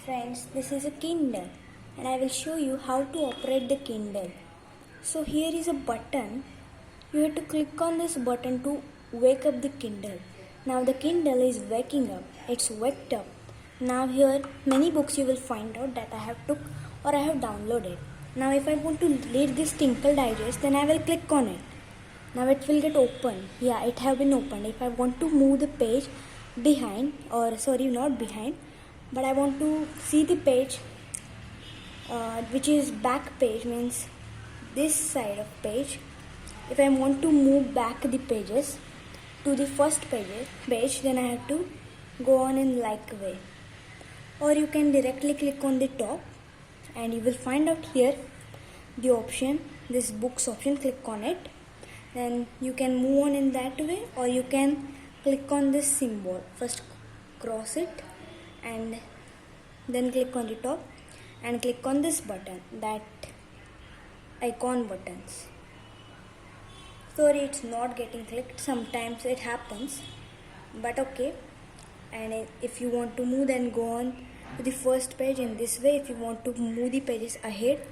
Friends, this is a Kindle and I will show you how to operate the Kindle. So here is a button. You have to click on this button to wake up the Kindle. Now the Kindle is waking up. It's waked up. Now here many books you will find out that I have took or I have downloaded. Now if I want to read this Tinkle Digest, then I will click on it. Now it will get open. Yeah, it have been opened. If I want to move the page behind, or sorry, not behind, but I want to see the page which is back page, means this side of page. If I want to move back the pages to the first page, then I have to go on in like way, or you can directly click on the top and you will find out here the option, this books option. Click on it, then you can move on in that way, or you can click on this symbol. First cross it and then click on the top and click on this button, that icon buttons. Sorry, it's not getting clicked. Sometimes it happens, but okay. And if you want to move, then go on to the first page in this way. If you want to move the pages ahead,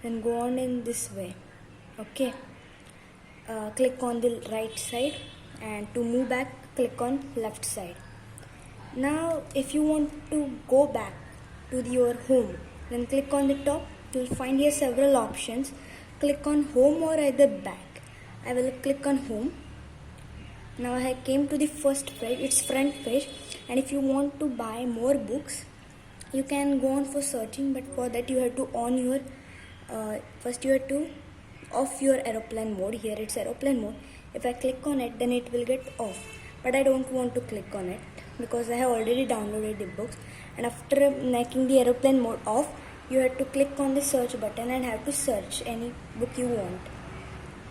then go on in this way. Okay. Click on the right side, and to move back, click on left side. Now if you want to go back to your home, then click on the top. You will find here several options. Click on home or either back. I will click on home. Now I came to the first page, it's front page, and if you want to buy more books, you can go on for searching, but for that you have to on your first you have to off your aeroplane mode. Here it's aeroplane mode. If I click on it, then it will get off, but I don't want to click on it because I have already downloaded the books. And after making the aeroplane mode off, you have to click on the search button and have to search any book you want,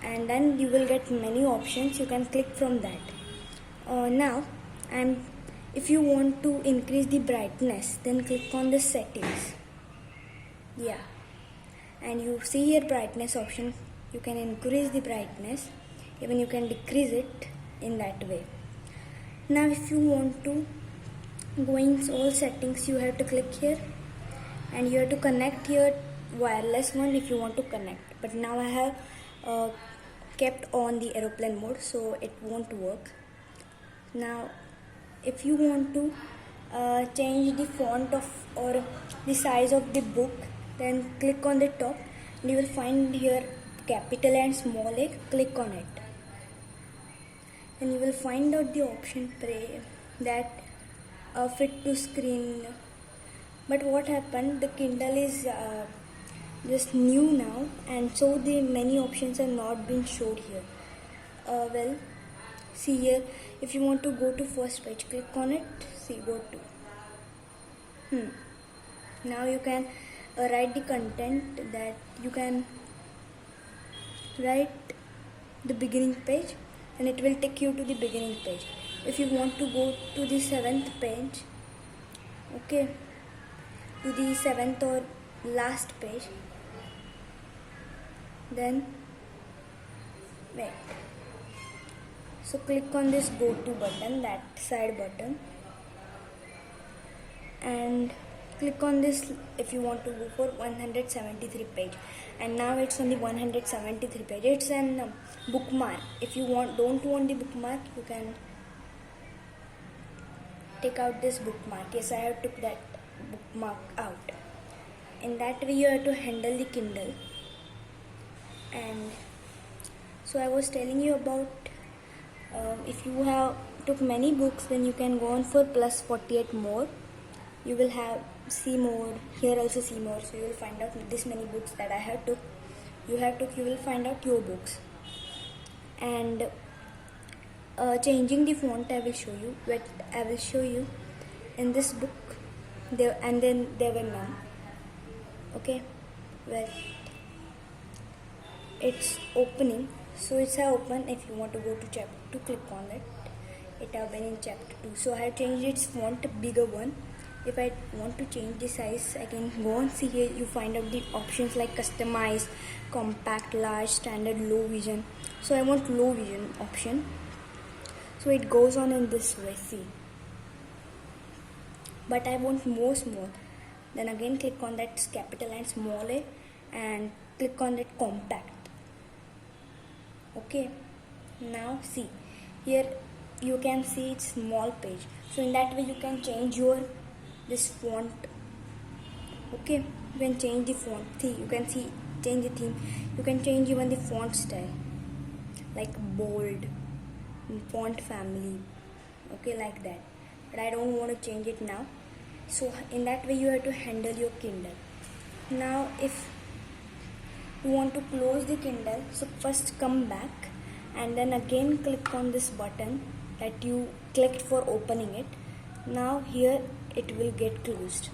and then you will get many options. You can click from that. Now if you want to increase the brightness, then click on the settings. Yeah, and you see here brightness option. You can increase the brightness, even you can decrease it in that way. Now if you want to go in all settings, you have to click here and you have to connect your wireless one if you want to connect. But now I have kept on the aeroplane mode, so it won't work. Now if you want to change the font of or the size of the book, then click on the top and you will find here capital and small a. Click on it and you will find out the option that fit to screen. But what happened, the Kindle is just new now, and so the many options are not being showed here. Well, see here, if you want to go to first page, click on it. See, go to now you can write the content, that you can write the beginning page and it will take you to the beginning page. If you want to go to the 7th page, okay, to the 7th or last page, then wait. So click on this go to button, that side button, and click on this if you want to go for 173 page. And now it's on the 173 page. It's an bookmark. If you don't want the bookmark, you can take out this bookmark. Yes, I have took that bookmark out. In that way you have to handle the Kindle. And so I was telling you about if you have took many books, then you can go on for plus 48 more. You will have see more, here also see more. So you will find out this many books that I have took. You will find out your books. And changing the font I will show you. But I will show you in this book there, and then there were none. Okay, well, it's opening, so it's open. If you want to go to chapter 2, click on it. It have been in chapter 2, so I have changed its font, bigger one. If I want to change the size, I can go on. See here, you find out the options like customize, compact, large, standard, low vision. So I want low vision option, so it goes on in this way. See, but I want more small. then again click on that capital and small a and click on that compact. Okay, now see here you can see it's small page, so in that way you can change your this font. Okay, you can change the font. See, you can see change the theme. You can change even the font style, like bold, font family, okay, like that. But I don't want to change it now. So in that way you have to handle your Kindle. Now if you want to close the Kindle, so first come back and then again click on this button that you clicked for opening it. Now here it will get closed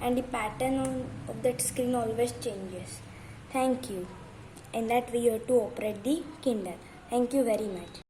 and the pattern of that screen always changes. Thank you. In that way you have to operate the Kindle. Thank you very much.